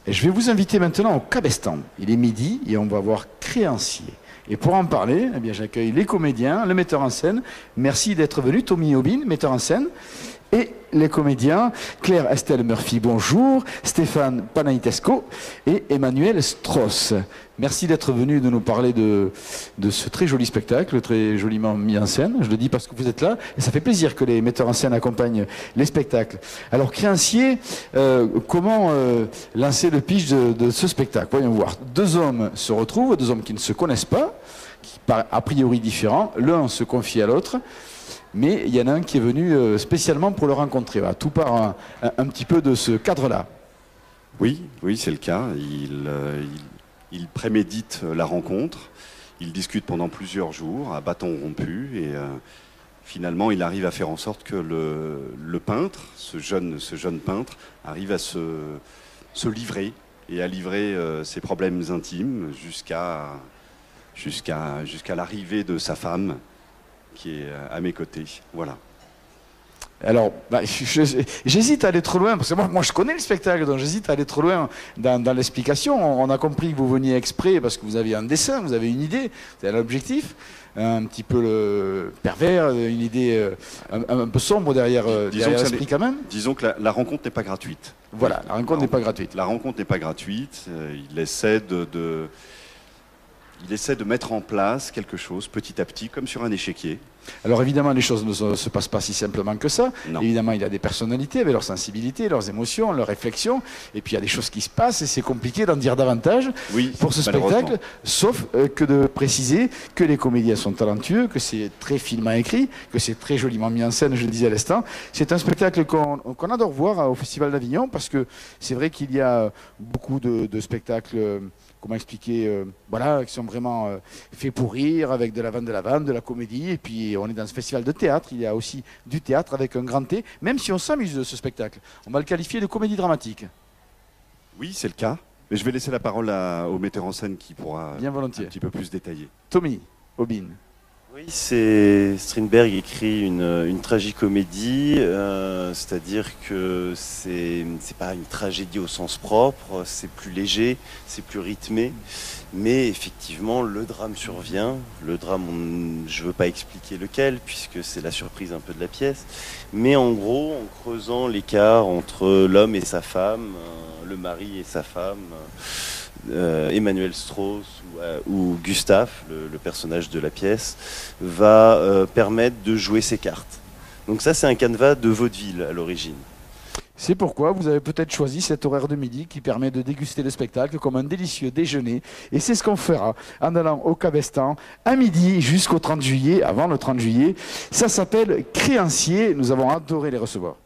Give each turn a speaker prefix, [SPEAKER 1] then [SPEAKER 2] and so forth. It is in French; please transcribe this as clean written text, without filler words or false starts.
[SPEAKER 1] Et je vais vous inviter maintenant au Cabestan. Il est midi et on va voir Créancier. Et pour en parler, eh bien, j'accueille les comédiens, le metteur en scène. Merci d'être venu, Tommy Aubin, metteur en scène. Et les comédiens, Claire Estelle Murphy, bonjour, Stéphane Panaitesco et Emmanuel Strauss. Merci d'être venu de nous parler de ce très joli spectacle, très joliment mis en scène. Je le dis parce que vous êtes là et ça fait plaisir que les metteurs en scène accompagnent les spectacles. Alors, Créancier, comment lancer le pitch de ce spectacle? Voyons voir. Deux hommes se retrouvent, deux hommes qui ne se connaissent pas, qui paraissent a priori différents. L'un se confie à l'autre. Mais il y en a un qui est venu spécialement pour le rencontrer. Voilà, tout part un petit peu de ce cadre-là.
[SPEAKER 2] Oui, c'est le cas. Il prémédite la rencontre. Il discute pendant plusieurs jours à bâton rompu. Et finalement, il arrive à faire en sorte que le peintre, ce jeune peintre, arrive à se livrer et à livrer ses problèmes intimes jusqu'à l'arrivée de sa femme, qui est à mes côtés. Voilà.
[SPEAKER 1] Alors, j'hésite à aller trop loin, parce que moi je connais le spectacle, donc j'hésite à aller trop loin dans l'explication. On a compris que vous veniez exprès parce que vous avez un dessin, vous avez une idée, vous avez l'objectif, un petit peu le pervers, une idée un peu sombre derrière l'esprit quand même.
[SPEAKER 2] Disons que la rencontre n'est pas gratuite.
[SPEAKER 1] Voilà, la rencontre n'est pas gratuite.
[SPEAKER 2] La rencontre n'est pas gratuite, il essaie de mettre en place quelque chose petit à petit, comme sur un échiquier. Alors
[SPEAKER 1] évidemment, les choses ne se passent pas si simplement que ça.
[SPEAKER 2] Non.
[SPEAKER 1] Évidemment, il y a des personnalités avec leurs sensibilités, leurs émotions, leurs réflexions. Et puis il y a des choses qui se passent et c'est compliqué d'en dire davantage pour ce spectacle. Sauf que de préciser que les comédiens sont talentueux, que c'est très finement écrit, que c'est très joliment mis en scène, je le disais à l'instant. C'est un spectacle qu'on adore voir au Festival d'Avignon parce que c'est vrai qu'il y a beaucoup de spectacles... comment expliquer, voilà, qui sont vraiment faits pour rire, avec de la comédie, et puis on est dans ce festival de théâtre, il y a aussi du théâtre avec un grand T, même si on s'amuse de ce spectacle. On va le qualifier de comédie dramatique.
[SPEAKER 2] Oui, c'est le cas, mais je vais laisser la parole au metteur en scène qui pourra
[SPEAKER 1] bien volontiers
[SPEAKER 2] un petit peu plus détailler.
[SPEAKER 1] Tommy Aubin.
[SPEAKER 3] Oui, Strindberg écrit une tragicomédie, c'est-à-dire que c'est pas une tragédie au sens propre, c'est plus léger, c'est plus rythmé, mais effectivement le drame survient. Le drame, je veux pas expliquer lequel, puisque c'est la surprise un peu de la pièce, mais en gros, en creusant l'écart entre l'homme et sa femme, le mari et sa femme, Emmanuel Strauss ou Gustave, le personnage de la pièce, va permettre de jouer ses cartes. Donc ça, c'est un canevas de vaudeville à l'origine.
[SPEAKER 1] C'est pourquoi vous avez peut-être choisi cet horaire de midi qui permet de déguster le spectacle comme un délicieux déjeuner. Et c'est ce qu'on fera en allant au Cabestan à midi jusqu'au 30 juillet, avant le 30 juillet. Ça s'appelle Créancier. Nous avons adoré les recevoir.